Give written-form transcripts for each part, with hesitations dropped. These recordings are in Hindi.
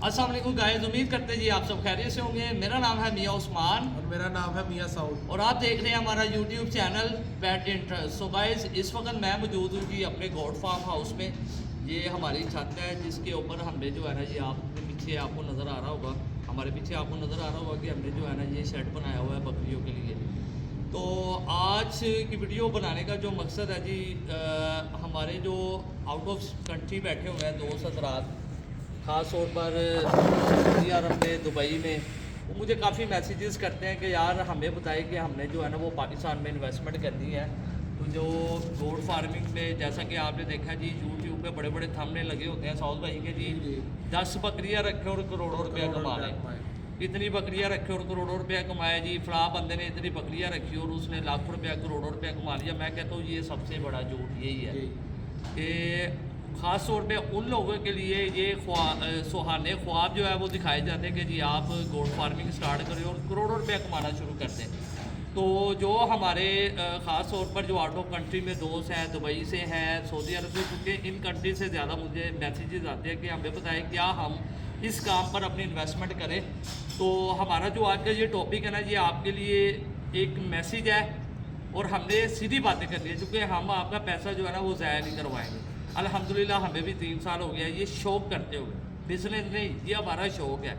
अस्सलाम वालेकुम गाइस, उम्मीद करते हैं जी आप सब खैरियत से होंगे। मेरा नाम है मियाँ उस्मान और मेरा नाम है मियाँ साउद। और आप देख रहे हैं हमारा यूट्यूब चैनल पेट इंटरेस्ट। सो गाइस, इस वक्त मैं मौजूद हूँ जी अपने गोट फार्म हाउस में। ये हमारी छत है जिसके ऊपर हमने जो है ना, ये आपके पीछे आपको नज़र आ रहा होगा, हमारे पीछे आपको नज़र आ रहा होगा कि हमने जो है ना ये शेड बनाया हुआ है बकरियों के लिए। तो आज की वीडियो बनाने का जो मकसद है जी, हमारे जो आउट ऑफ कंट्री बैठे हुए हैं दोस्त हजरात, ख़ास तौर पर सऊदी अरब में, दुबई में, वो मुझे काफ़ी मैसेजेस करते हैं कि यार हमें बताएं कि हमने जो है ना वो पाकिस्तान में इन्वेस्टमेंट करनी है। तो जो गोट फार्मिंग में, जैसा कि आपने देखा जी यूट्यूब पे बड़े बड़े थंबनेल लगे होते हैं साउथ भाई के जी 10 बकरियां रखे और करोड़ों रुपया कमा रहे, इतनी बकरियां रखी और करोड़ों रुपया कमाया जी, फला बंदे ने इतनी बकरियां रखी और उसने लाखों रुपया करोड़ों रुपया कमा लिया। मैं कहता हूँ ये सबसे बड़ा झूठ यही है कि ख़ास तौर पे उन लोगों के लिए ये सुहाने ख्वाब जो है वो दिखाए जाते हैं कि जी आप गोट फार्मिंग स्टार्ट करें और करोड़ों रुपया कमाना शुरू कर दें। तो जो हमारे ख़ास तौर पर जो आउट ऑफ कंट्री में दोस्त हैं, दुबई से हैं, सऊदी अरब से, क्योंकि इन कंट्री से ज़्यादा मुझे मैसेजेस आते हैं कि हमें बताएं क्या हम इस काम पर अपनी इन्वेस्टमेंट करें। तो हमारा जो आज का ये टॉपिक है ना, ये आपके लिए एक मैसेज है और हमने सीधी बातें करनी है, क्योंकि हम आपका पैसा जो है ना वो ज़ाया नहीं करवाएंगे। अल्हम्दुलिल्लाह हमें भी 3 साल हो गया ये शौक़ करते हुए, बिज़नेस नहीं, ये हमारा शौक़ है।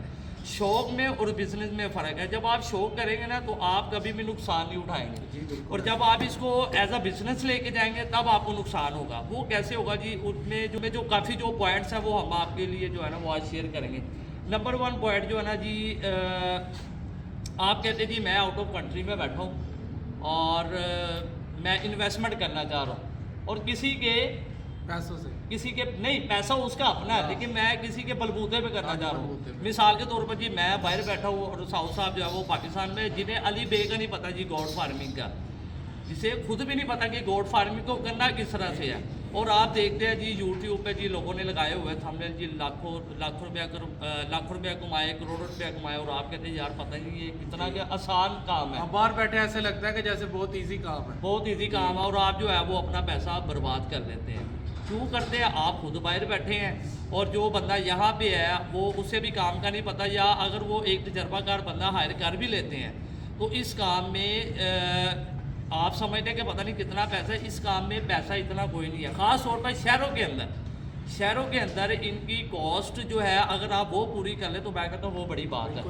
शौक़ में और बिज़नेस में फ़र्क है। जब आप शौक़ करेंगे ना तो आप कभी भी नुकसान नहीं उठाएंगे, और जब आप इसको एज अ बिज़नेस लेके जाएंगे तब आपको नुकसान होगा। वो कैसे होगा जी, उसमें जो काफ़ी जो पॉइंट्स हैं वो हम आपके लिए जो है ना वो आज शेयर करेंगे। नंबर 1 पॉइंट जो है ना जी, आप कहते जी मैं आउट ऑफ कंट्री में बैठा हूँ और मैं इन्वेस्टमेंट करना चाह रहा हूँ, और किसी के पैसों से, किसी के नहीं, पैसा उसका अपना है, लेकिन मैं किसी के बलबूते पे करना चाह रहा हूँ। मिसाल के तौर पर जी मैं बाहर बैठा हूँ और साउथ साहब जो है वो पाकिस्तान में, जिन्हें अली बे का नहीं पता जी गोट फार्मिंग का, जिसे खुद भी नहीं पता कि गोट फार्मिंग को करना किस तरह से है। और आप देखते हैं जी यूट्यूब पे जी लोगों ने लगाए हुए थंबनेल जी लाखों रुपया कमाए, करोड़ों रुपया कमाए, और आप कहते हैं यार पता नहीं ये कितना क्या आसान काम है। बाहर बैठे ऐसे लगता है कि जैसे बहुत इजी काम है, बहुत ईजी काम है, और आप जो है वो अपना पैसा बर्बाद कर देते हैं। क्यों करते हैं? आप खुद बाहर बैठे हैं और जो बंदा यहाँ पे है वो उसे भी काम का नहीं पता, या अगर वो एक तजर्बाकार बंदा हायर कर भी लेते हैं तो इस काम में आप समझते हैं कि पता नहीं कितना पैसा है। इस काम में पैसा इतना कोई नहीं है, ख़ास तौर पर शहरों के अंदर इनकी कॉस्ट जो है अगर आप वो पूरी कर ले तो मैं कहता हूँ वो बड़ी बात है।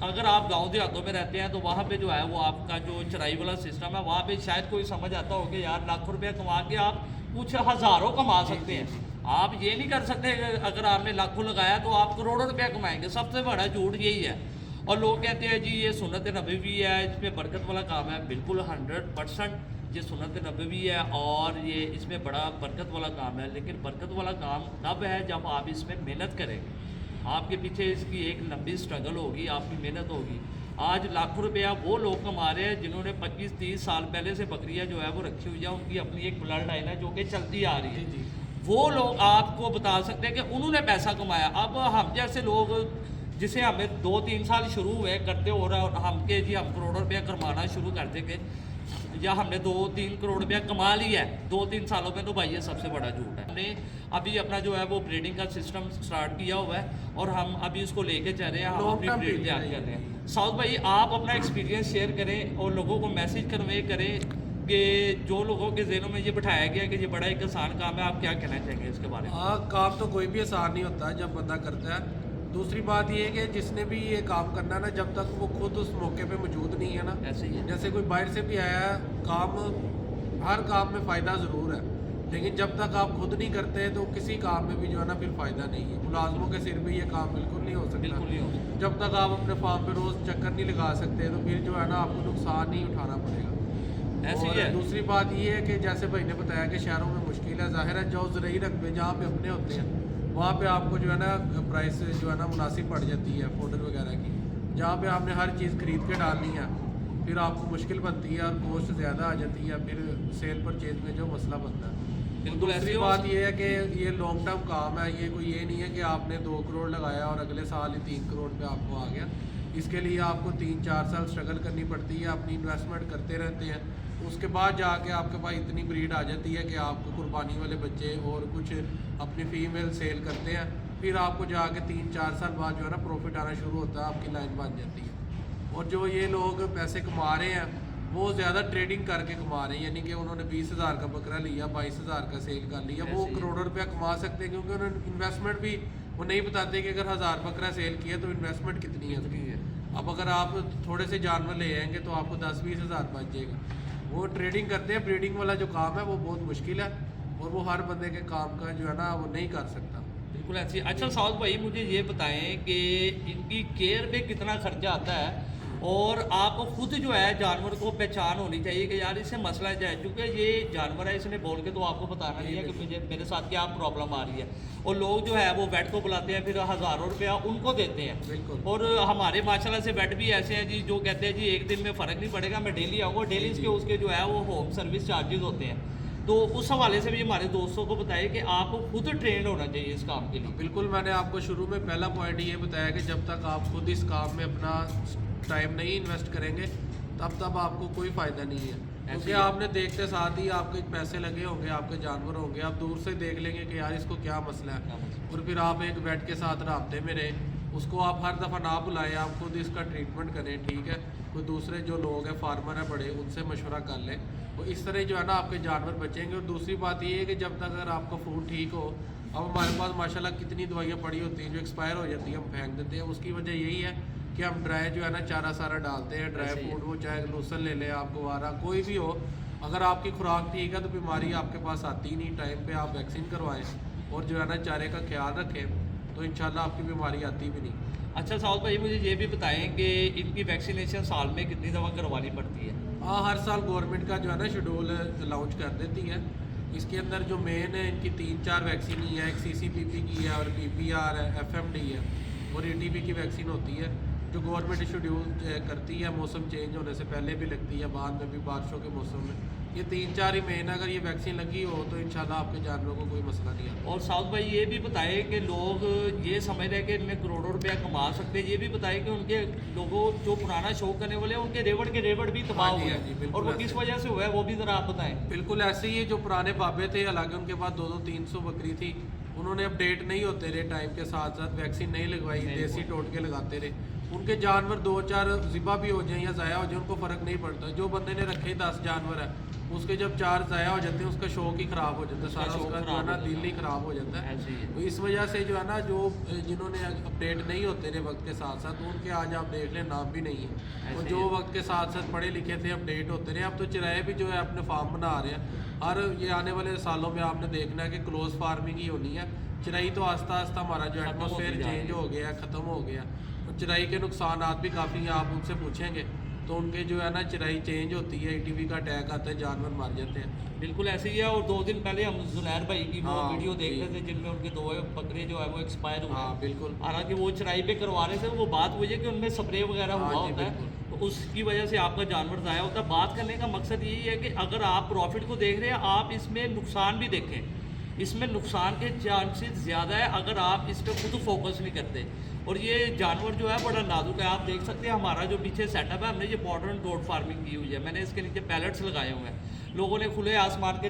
अगर आप गांव देहातों में रहते हैं तो वहाँ पे जो है वो आपका जो चराई वाला सिस्टम है, वहाँ पे शायद कोई समझ आता हो कि यार लाखों रुपया कमा के आप कुछ हज़ारों कमा सकते हैं। आप ये नहीं कर सकते अगर आपने लाखों लगाया तो आप करोड़ों रुपया कमाएंगे। सबसे बड़ा झूठ यही है। और लोग कहते हैं जी ये सुन्नत नबवी है, इसमें बरकत वाला काम है। बिल्कुल 100% ये सुन्नत नबवी है और ये इसमें बड़ा बरकत वाला काम है, लेकिन बरकत वाला काम तब है जब आप इसमें मेहनत करेंगे। आपके पीछे इसकी एक लंबी स्ट्रगल होगी, आपकी मेहनत होगी। आज लाखों रुपया वो लोग कमा रहे हैं जिन्होंने 25-30 साल पहले से बकरियां जो है वो रखी हुई है, उनकी अपनी एक ब्लड लाइन है जो कि चलती आ रही है। वो लोग आपको बता सकते हैं कि उन्होंने पैसा कमाया। अब हम जैसे लोग जिसे हमें 2-3 साल शुरू हुए करते हो रहा और हम के जी हम करोड़ों रुपया कमाना शुरू कर देंगे, या हमने 2-3 करोड़ रुपया कमा लिया है 2-3 सालों में, तो भाई ये सबसे बड़ा झूठ है। हमने अभी अपना जो है वो ब्रीडिंग का सिस्टम स्टार्ट किया हुआ है और हम अभी उसको लेके चल रहे हैं, हम अपनी ब्रीड तैयार कर रहे हैं। साउथ भाई आप अपना एक्सपीरियंस शेयर करें और लोगों को मैसेज कन्वे करें कि जो लोगों के ज़हनों में ये बिठाया गया कि ये बड़ा एक आसान काम है, आप क्या कहना चाहेंगे इसके बारे में? हाँ, काम तो कोई भी आसान नहीं होता जब बंदा करता है। दूसरी बात ये है कि जिसने भी ये काम करना ना, जब तक वो खुद उस मौके पे मौजूद नहीं है ना, ऐसे ही है। जैसे कोई बाहर से भी आया है, काम हर काम में फ़ायदा ज़रूर है, लेकिन जब तक आप खुद नहीं करते तो किसी काम में भी जो है ना फिर फ़ायदा नहीं है। मुलाजमों के सिर पे ये काम बिल्कुल नहीं हो सकता, बिल्कुल नहीं हो सकता। जब तक आप अपने फार्म पे रोज़ चक्कर नहीं लगा सकते तो फिर जो है ना आपको नुकसान नहीं उठाना पड़ेगा। ऐसे ही है। दूसरी बात ये है कि जैसे भाई ने बताया कि शहरों में मुश्किल है, ज़ाहिर है जो ज़रूरी रकबे जहाँ पे अपने होते हैं वहाँ पे आपको जो है ना प्राइस जो है ना मुनासिब पड़ जाती है फोडर वगैरह की। जहाँ पे आपने हर चीज़ खरीद के डालनी है फिर आपको मुश्किल बनती है और कॉस्ट ज़्यादा आ जाती है, फिर सेल परचेज में जो मसला बनता है। दूसरी बात ये है कि ये लॉन्ग टर्म काम है, ये कोई ये नहीं है कि आपने 2 करोड़ लगाया और अगले साल ही 3 करोड़ पे आपको आ गया। इसके लिए आपको 3-4 साल स्ट्रगल करनी पड़ती है, अपनी इन्वेस्टमेंट करते रहते हैं, उसके बाद जाके आपके पास इतनी ब्रीड आ जाती है कि आपको कुर्बानी वाले बच्चे और कुछ अपनी फीमेल सेल करते हैं फिर आपको जाके 3-4 साल बाद जो है ना प्रॉफिट आना शुरू होता है, आपकी लाइन बन जाती है। और जो ये लोग पैसे कमा रहे हैं वो ज़्यादा ट्रेडिंग करके कमा रहे हैं, यानी कि उन्होंने 20,000 का बकरा लिया, 22,000 का सेल कर लिया, वो करोड़ों रुपया कमा सकते हैं, क्योंकि उन्होंने इन्वेस्टमेंट भी वो नहीं बताते कि अगर 1000 बकरा सेल किया तो इन्वेस्टमेंट कितनी है। अब अगर आप थोड़े से जानवर ले आएंगे तो आपको 10-20 हज़ार बच जाएगा। वो ट्रेडिंग करते हैं, ब्रीडिंग वाला जो काम है वो बहुत मुश्किल है और वो हर बंदे के काम का जो है ना वो नहीं कर सकता। बिल्कुल ऐसी। अच्छा साउद भाई मुझे ये बताएं कि इनकी केयर पे कितना खर्चा आता है, और आपको खुद जो है जानवर को पहचान होनी चाहिए कि यार इससे मसला जाए, क्योंकि ये जानवर है इसने बोल के तो आपको बताना नहीं है कि मुझे मेरे साथ क्या प्रॉब्लम आ रही है। और लोग जो है वो वेट को बुलाते हैं, फिर हज़ारों रुपया उनको देते हैं। बिल्कुल। और हमारे माशाल्लाह से वेट भी ऐसे हैं जी जो कहते हैं जी एक दिन में फ़र्क नहीं पड़ेगा, मैं डेली आऊँगा, डेली इसके उसके जो है वो होम सर्विस चार्जेस होते हैं। तो उस हवाले से भी हमारे दोस्तों को बताइए कि आपको खुद ट्रेंड होना चाहिए इस काम के लिए। बिल्कुल, मैंने आपको शुरू में पहला पॉइंट ये बताया कि जब तक आप खुद इस काम में अपना टाइम नहीं इन्वेस्ट करेंगे तब आपको कोई फ़ायदा नहीं है, क्योंकि आपने देखते साथ ही आपके पैसे लगे होंगे, आपके जानवर होंगे, आप दूर से देख लेंगे कि यार इसको क्या मसला है, और फिर आप एक वेट के साथ राब्ते में रहें, उसको आप हर दफ़ा ना बुलाएं, आप खुद इसका ट्रीटमेंट करें, ठीक है। कोई दूसरे जो लोग हैं फार्मर हैं बड़े, उनसे मशवरा कर लें, तो इस तरह जो है ना आपके जानवर बचेंगे। और दूसरी बात ये है कि जब तक अगर आपका फूड ठीक हो, अब हमारे पास माशाल्लाह कितनी दवाइयाँ पड़ी होती हैं जो एक्सपायर हो जाती है, हम फेंक देते हैं। उसकी वजह यही है कि हम ड्राई जो है ना चारा सारा डालते हैं, ड्राई फूड, वो चाहे लूसन ले लें, आप गवारा कोई भी हो, अगर आपकी खुराक ठीक है तो बीमारी आपके पास आती नहीं। टाइम पे आप वैक्सीन करवाएं और जो है ना चारे का ख्याल रखें, तो इंशाल्लाह आपकी बीमारी आती भी नहीं। अच्छा साउद भाई मुझे ये भी बताएं कि इनकी वैक्सीनेशन साल में कितनी दफ़ा करवानी पड़ती है? हाँ, हर साल गवर्नमेंट का जो है ना शेड्यूल लॉन्च कर देती है। इसके अंदर जो मेन है इनकी 3-4 वैक्सीन ही है, एक CCPP की है और PPR है, FMD है और ATP की वैक्सीन होती है, जो गवर्नमेंट शेड्यूल करती है। मौसम चेंज होने से पहले भी लगती है, बाद में भी, बारिशों के मौसम में। ये 3-4 ही मेन, अगर ये वैक्सीन लगी हो तो इंशाल्लाह आपके जानवरों को कोई मसला नहीं आता। और साउद भाई ये भी बताएं कि लोग ये समझ रहे हैं कि इनमें करोड़ों रुपया कमा सकते हैं, ये भी बताएं कि उनके लोगों जो पुराना शौक करने वाले हैं उनके रेवड़ भी तबाह हाँ जी, हुए हाँ जी, हैं, बिल्कुल और वो ऐसे। किस वजह से हुआ है वो भी ज़रा आप बताएं। बिल्कुल ऐसे ही है, जो पुराने बाबे थे, हालांकि उनके पास 200-300 बकरी थी, उन्होंने अपडेट नहीं होते रहे टाइम के साथ साथ, वैक्सीन नहीं लगवाई, देसी टोटके लगाते रहे, उनके जानवर 2-4 ज़िबा भी हो जाएं या ज़ाया हो जाए उनको फ़र्क नहीं पड़ता। जो बंदे ने रखे 10 जानवर है, उसके जब 4 ज़ाया हो जाते हैं उसका शौक ही ख़राब हो जाता है, सारा उसका जो है ना दिल ही ख़राब हो जाता है। ऐसे ही है। तो इस वजह से जो है ना, जो जिन्होंने अपडेट नहीं होते रहे वक्त के साथ साथ, उनके आज आप देख लें नाम भी नहीं है। और जो वक्त के साथ साथ पढ़े लिखे थे, अपडेट होते रहे, अब तो चिराए भी जो है अपने फार्म बना रहे हैं। हर ये आने वाले सालों में आपने देखना है कि क्लोज फार्मिंग ही होनी है। चिराई तो आस्ता आस्ता हमारा जो एटमोसफेयर चेंज हो गया है, ख़त्म हो गया। और चिराई के नुकसानात भी काफ़ी हैं, आप उनसे पूछेंगे तो उनके जो है ना चिराई चेंज होती है, ATP का अटैक आता है, जानवर मर जाते हैं। बिल्कुल ऐसे ही है। और 2 दिन पहले हम जुनैर भाई की वो हाँ, वीडियो देख जी। रहे थे जिनमें उनके 2 बकरे जो है वो एक्सपायर हुए। हाँ बिल्कुल। हालांकि वो चराई पे करवा रहे थे, वो बात वही है कि उनमें स्प्रे वगैरह हाँ हुआ जी, होता है, बिल्कुल। तो उसकी वजह से आपका जानवर ज़ाया होता है। बात करने का मकसद यही है कि अगर आप प्रॉफिट को देख रहे हैं, आप इसमें नुकसान भी देखें। इसमें नुकसान के चांसेस ज़्यादा है अगर आप इस पर खुद फोकस नहीं करते। और ये जानवर जो है बड़ा नाजुक है, आप देख सकते हैं हमारा जो पीछे सेटअप है, हमने ये मॉडर्न गोट फार्मिंग की हुई है। मैंने इसके नीचे पैलेट्स लगाए हुए हैं, लोगों ने खुले आसमान के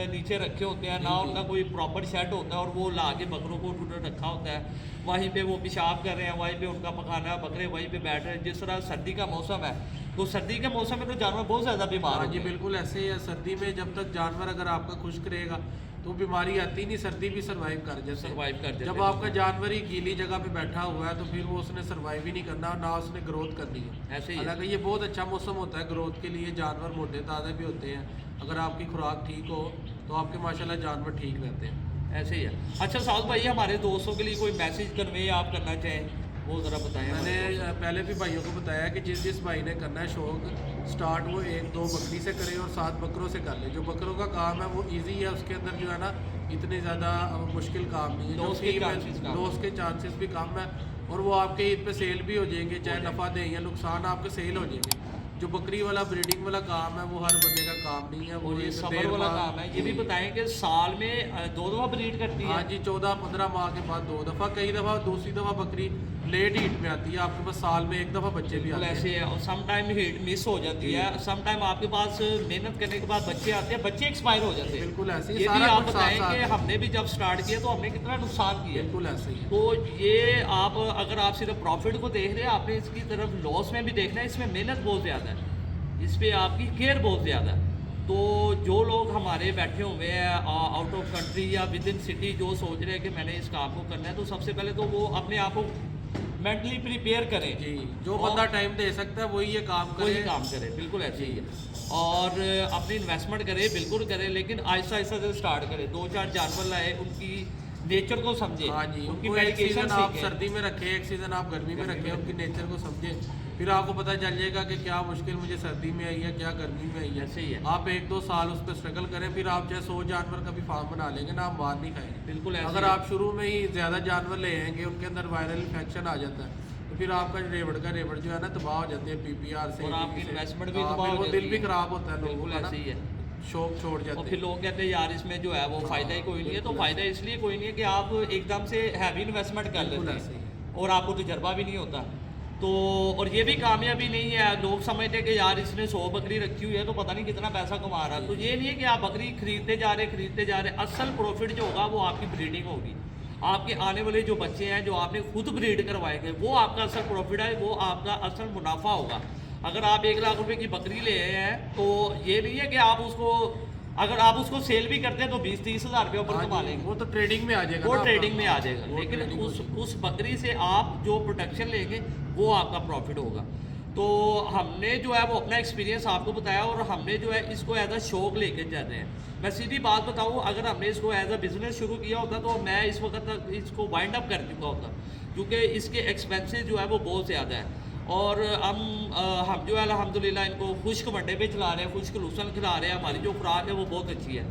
नीचे रखे होते हैं, ना उनका कोई प्रॉपर शेड होता है, और वो ला के बकरों को उन्होंने रखा होता है, वहीं पे वो पेशाब कर रहे हैं, वहीं पे उनका पकाना है, बकरे वहीं पे बैठ रहे हैं। जिस तरह सर्दी का मौसम है, तो सर्दी के मौसम में तो जानवर बहुत ज़्यादा बीमार हाँ होते जी, हैं। बिल्कुल ऐसे ही है। सर्दी में जब तक जानवर अगर आपका खुश्क रहेगा तो बीमारी आती नहीं, सर्दी भी सर्वाइव कर जाते हैं। सर्वाइव कर जाते जब हैं। आपका जानवर ही गीली जगह पे बैठा हुआ है तो फिर वो उसने सर्वाइव ही नहीं करना, ना उसने ग्रोथ करनी है। ऐसे ही है। हालांकि ये बहुत अच्छा मौसम होता है ग्रोथ के लिए, जानवर मोटे ताज़े भी होते हैं। अगर आपकी खुराक ठीक हो तो आपके माशाल्लाह जानवर ठीक रहते हैं। ऐसे ही है। अच्छा साउद भाई हमारे दोस्तों के लिए कोई मैसेज कन्वे आप करना चाहें वो ज़रा बताएं। मैंने पहले भी भाइयों को बताया कि जिस भाई ने करना है शौक स्टार्ट, वो 1-2 बकरी से करे और 7 बकरों से कर ले। जो बकरों का काम है वो इजी है, उसके अंदर जो है ना इतनी ज़्यादा मुश्किल काम नहीं है। लॉस के चांसेस भी कम है, और वो आपके ईद पे सेल भी हो जाएंगे, चाहे नफ़ा दें या नुकसान आपके सेल हो जाएंगे। जो बकरी वाला ब्रीडिंग वाला काम है वो हर बंदे का काम नहीं है, वो और ये एक समर डेढ़ वाला माह- काम है। ये भी बताएं कि साल में 2 दफ़ा ब्रीड करती हाँ है। जी, 14-15 माह के बाद 2 दफ़ा, कई दफ़ा दूसरी दफ़ा बकरी लेट हीट में आती है, आपके पास साल में 1 दफ़ा बच्चे भी बिल्कुल आते ऐसे हैं। है। और सम टाइम हीट मिस हो जाती है, सम टाइम आपके पास मेहनत करने के बाद बच्चे आते हैं, बच्चे एक्सपायर हो जाते हैं। बिल्कुल ऐसे ही, ये भी सारा आप कुछ बताएं साथ-साथ कि है। हमने भी जब स्टार्ट किया तो हमने कितना नुकसान किया। बिल्कुल ऐसे ही है। तो ये आप अगर आप सिर्फ प्रॉफिट को देख रहे हैं, आपने इसकी तरफ लॉस में भी देखना है। इसमें मेहनत बहुत ज़्यादा है, इस पे आपकी केयर बहुत ज़्यादा है। तो जो लोग हमारे बैठे हुए हैं आउट ऑफ कंट्री या विद इन सिटी, जो सोच रहे हैं कि मैंने इस काम को करना है, तो सबसे पहले तो वो अपने आप को मेंटली प्रिपेयर करें जी, जो और बंदा टाइम दे सकता है वही ये काम करे। वही काम करे, बिल्कुल ऐसे ही है। और अपनी इन्वेस्टमेंट करे, बिल्कुल करे, लेकिन आहिस्ता आहिस्ता से स्टार्ट करे। 2-4 जानवर लाए, उनकी नेचर को समझे, हाँ जी, उनकी उनको एक मेडिकेशन सीज़न आप सीखें। सर्दी में रखें, एक सीज़न आप गर्मी में रखें, उनकी नेचर को समझें, फिर आपको पता चल जाएगा कि क्या मुश्किल मुझे सर्दी में आई है, क्या गर्मी में आई है। ऐसे ही है। आप 1-2 साल उस पर स्ट्रगल करें, फिर आप चाहे 100 जानवर का भी फार्म बना लेंगे ना, आप मार नहीं खाएंगे। बिल्कुल ऐसे अगर ही। आप शुरू में ही ज़्यादा जानवर ले आएंगे, उनके अंदर वायरल इन्फेक्शन आ जाता है, तो फिर आपका रेवड़ जो है ना तबाह हो जाते हैं PPR से। और आपकी से। इन्वेस्टमेंट भी हाँ, तबाह फिर हो वो जाती दिल भी है। खराब होता है लोगों बिल्कुल का ना, ऐसे ही है। शौक छोड़ जाते और हैं। फिर लोग कहते हैं यार इसमें जो है वो फ़ायदा ही कोई नहीं है। तो बिल्कुल फ़ायदा इसलिए कोई नहीं है कि आप एकदम से हैवी इन्वेस्टमेंट कर बिल्कुल लेते ऐसे ही हैं और आपको तजर्बा भी नहीं होता। तो और ये भी कामयाबी नहीं है। लोग समझते हैं कि यार इसने 100 बकरी रखी हुई है तो पता नहीं कितना पैसा कमा रहा है। तो ये नहीं है कि आप बकरी खरीदते जा रहे। असल प्रॉफिट जो होगा वो आपकी ब्रीडिंग होगी। आपके आने वाले जो बच्चे हैं, जो आपने खुद ब्रीड करवाएंगे, वो आपका असल प्रॉफिट है, वो आपका असल मुनाफा होगा। अगर आप 1 लाख रुपए की बकरी ले आए हैं तो ये नहीं है कि आप उसको, अगर आप उसको सेल भी करते हैं तो 20-30 हज़ार रुपये ऊपर हाँ कमा जी, लेंगे। वो तो ट्रेडिंग में आ जाएगा वो ना ट्रेडिंग आपका। में आ जाएगा, वो लेकिन ट्रेडिंग हो जाएगी। उस बकरी से आप जो प्रोडक्शन लेंगे वो आपका प्रॉफिट होगा। तो हमने जो है वो अपना एक्सपीरियंस आपको बताया और हमने जो है इसको एज अ शौक लेके चल रहे हैं। मैं सीधी बात बताऊं, अगर हमने इसको एज अ बिजनेस शुरू किया होता तो मैं इस वक्त तक इसको वाइंड अप कर चुका होता, क्योंकि इसके एक्सपेंसेस जो है वो बहुत ज़्यादा है। और हम जो है अल्हम्दुलिल्लाह इनको खुश्क वनडे पे चला रहे हैं, खुश्क लूसन खिला रहे हैं। हमारी जो खुराक है वो बहुत अच्छी है।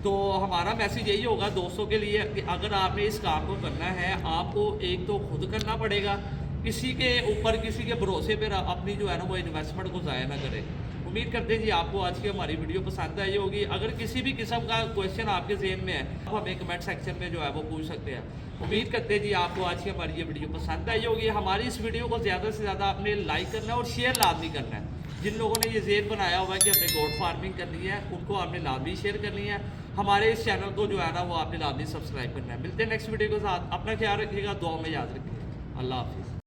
तो हमारा मैसेज यही होगा दोस्तों के लिए कि अगर आपने इस काम को करना है, आपको एक तो खुद करना पड़ेगा, किसी के ऊपर, किसी के भरोसे पर अपनी जो है ना वो इन्वेस्टमेंट को ज़ाया ना करें। उम्मीद करते हैं जी आपको आज की हमारी वीडियो पसंद आई होगी। अगर किसी भी किस्म का क्वेश्चन आपके ज़हन में है, आप हमें कमेंट सेक्शन में जो है वो पूछ सकते हैं। उम्मीद करते हैं जी आपको आज की हमारी ये वीडियो पसंद आई होगी। हमारी इस वीडियो को ज़्यादा से ज़्यादा आपने लाइक करना है और शेयर लाजमी करना है। जिन लोगों ने ये ज़हन बनाया हुआ है कि हमने गोट फार्मिंग करनी है, उनको आपने लाजमी शेयर करनी है। हमारे इस चैनल को जो है ना वो आपने लाजमी सब्सक्राइब करना है। मिलते हैं नेक्स्ट वीडियो के साथ। अपना ख्याल रखिएगा, दुआ में याद रखिएगा। अल्लाह हाफिज़।